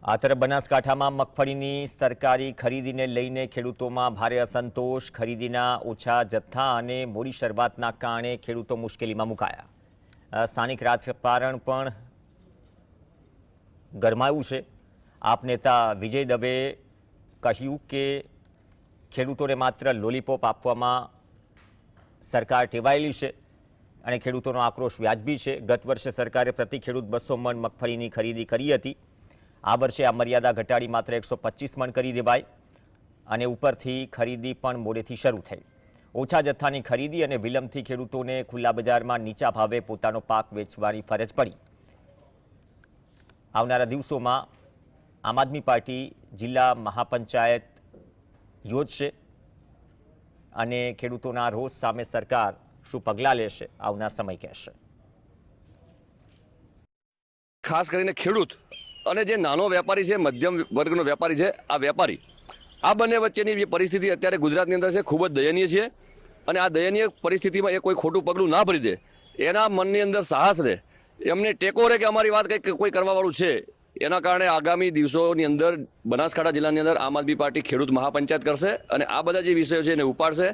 આ તરફ બનાસકાંઠામાં મગફળીની સરકારી ખરીદીને લઈને ખેડૂતોમાં ભારે અસંતોષ, ખરીદીના ઓછા જથ્થા અને મોડી શરૂઆતના કારણે ખેડૂતો મુશ્કેલીમાં મુકાયા। સ્થાનિક રાજકારણ પણ ગરમાયું છે। આપ નેતા વિજય દવે કહ્યું કે ખેડૂતોને માત્ર લોલીપોપ આપવામાં સરકાર ટેવાયેલી છે અને ખેડૂતોનો આક્રોશ વ્યાજબી છે। ગત વર્ષે સરકારે પ્રતિ ખેડૂત 200 મણ મગફળીની ખરીદી કરી હતી। આ વર્ષે આ મર્યાદા ઘટાડી માત્ર 125 મણ કરી દેવાઈ અને ઉપરથી ખરીદી પણ મોડેથી શરૂ થઈ। ઓછા જથ્થાની ખરીદી અને વિલંબથી ખેડૂતોને ખુલ્લા બજારમાં નીચા ભાવે પોતાનો પાક વેચવાની ફરજ પડી। આવનારા દિવસોમાં આમ આદમી પાર્ટી જિલ્લા મહાપંચાયત યોજશે અને ખેડૂતોના રોષ સામે સરકાર શું પગલાં લેશે આવનાર સમય કહેશે। ખાસ કરીને ખેડૂત અને જે નાનો વેપારી છે, મધ્યમ વર્ગનો વેપારી છે, આ વેપારી આ બંને વચ્ચેની જે પરિસ્થિતિ અત્યારે ગુજરાતની અંદર છે ખૂબ જ દયનીય છે અને આ દયનીય પરિસ્થિતિમાં એ કોઈ ખોટું પગલું ના ભરી દે, એના મનની અંદર સાહસ રહે, એમને ટેકો રહે કે અમારી વાત કંઈક કોઈ કરવાવાળું છે। એના કારણે આગામી દિવસોની અંદર બનાસકાંઠા જિલ્લાની અંદર આમ આદમી પાર્ટી ખેડૂત મહાપંચાયત કરશે અને આ બધા જે વિષયો છે એને ઉપાડશે।